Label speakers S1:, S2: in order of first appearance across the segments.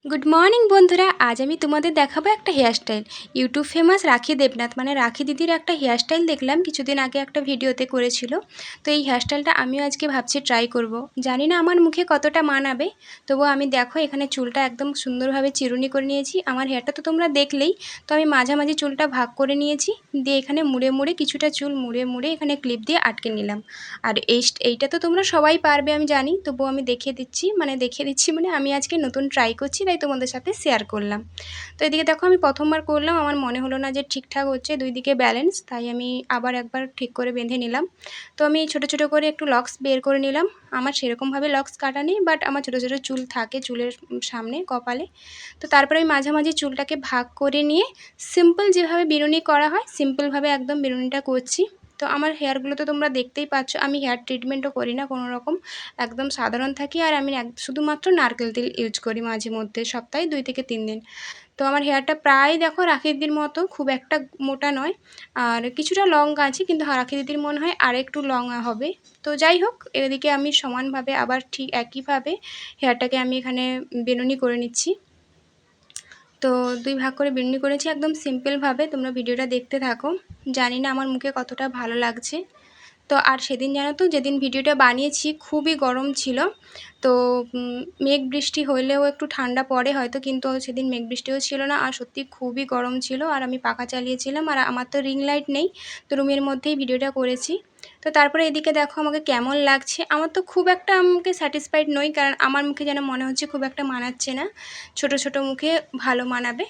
S1: Good morning বন্ধুরা, আজ আমি তোমাদের দেখাবো একটা হেয়ারস্টাইল। ইউটিউব ফেমাস রাখি দেবনাথ মানে রাখি দিদির একটা হেয়ারস্টাইল দেখলাম কিছুদিন আগে একটা ভিডিওতে করেছিল। তো এই হেয়ারস্টাইলটা আমিও আজকে ভাবছি ট্রাই করব। জানি না আমার মুখে কতটা মানাবে, তবুও আমি দেখো এখানে চুলটা একদম সুন্দরভাবে চিরুনি করে নিয়েছি। আমার হেয়ারটা তো তোমরা দেখলেই, তো আমি মাঝামাঝি চুলটা ভাগ করে নিয়েছি, দিয়ে এখানে মুড়ে মুড়ে কিছুটা চুল মুড়ে মুড়ে এখানে ক্লিপ দিয়ে আটকে নিলাম। আর এইটা তো তোমরা সবাই পারবে আমি জানি, তবুও আমি দেখিয়ে দিচ্ছি মানে আমি আজকে নতুন ট্রাই করছি, তাই তোমাদের সাথে শেয়ার করলাম। তো এদিকে দেখো আমি প্রথমবার করলাম, আমার মনে হলো না যে ঠিকঠাক হচ্ছে, দুই দিকে ব্যালেন্স, তাই আমি আবার একবার ঠিক করে বেঁধে নিলাম। তো আমি ছোট ছোট করে একটু লক্স বের করে নিলাম। আমার সেরকমভাবে লক্স কাটা নেই, বাট আমার ছোটো ছোটো চুল থাকে চুলের সামনে কপালে। তো তারপরে আমি মাঝামাঝি চুলটাকে ভাগ করে নিয়ে সিম্পল যেভাবে বিনুনি করা হয় সিম্পলভাবে একদম বিনুনিটা করছি। তো আমার হেয়ারগুলো তো তোমরা দেখতেই পাচ্ছ, আমি হেয়ার ট্রিটমেন্টও করি না কোনো রকম, একদম সাধারণ থাকি। আর আমি শুধুমাত্র নারকেল তেল ইউজ করি মাঝে মধ্যে, সপ্তাহে 2 থেকে 3 দিন। তো আমার হেয়ারটা প্রায় দেখো রাখি দিদির মতো, খুব একটা মোটা নয়, আর কিছুটা লং আছে, কিন্তু রাখি দিদির মনে হয় আর একটু লং হবে। তো যাই হোক, এদিকে আমি সমানভাবে আবার ঠিক একইভাবে হেয়ারটাকে আমি এখানে বেনুনি করে নিচ্ছি। তো 2 ভাগ করে বিনুনি করেছি একদম সিম্পলভাবে। তোমরা ভিডিওটা দেখতে থাকো। জানি না আমার মুখে কতটা ভালো লাগছে। তো আর সেদিন জানো তো, যেদিন ভিডিওটা বানিয়েছি খুবই গরম ছিল। তো মেঘ বৃষ্টি হলেও একটু ঠান্ডা পড়ে হয়তো, কিন্তু সেদিন মেঘ বৃষ্টিও ছিল না, আর সত্যি খুবই গরম ছিল। আর আমি পাখা চালিয়েছিলাম, আর আমার তো রিং লাইট নেই, তো রুমের মধ্যেই ভিডিওটা করেছি। তো তারপরে এদিকে দেখো আমাকে কেমন লাগছে। আমার তো খুব একটা আমাকে স্যাটিসফাইড নই, কারণ আমার মুখে যেন মনে হচ্ছে খুব একটা মানাচ্ছে না, ছোট ছোট মুখে ভালো মানাবে।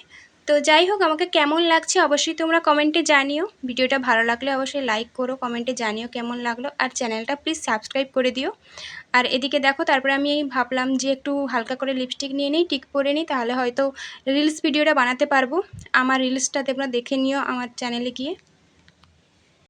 S1: তো যাই হোক, আমাকে কেমন লাগছে অবশ্যই তোমরা কমেন্টে জানিও। ভিডিওটা ভালো লাগলে অবশ্যই লাইক করো, কমেন্টে জানিও কেমন লাগলো, আর চ্যানেলটা প্লিজ সাবস্ক্রাইব করে দিও। আর এদিকে দেখো তারপরে আমি ভাবলাম যে একটু হালকা করে লিপস্টিক নিয়ে নিই, টিক পরে নিই, তাহলে হয়তো রিলস ভিডিওটা বানাতে পারবো। আমার রিলসটা তোমরা দেখে নিও আমার চ্যানেলে গিয়ে।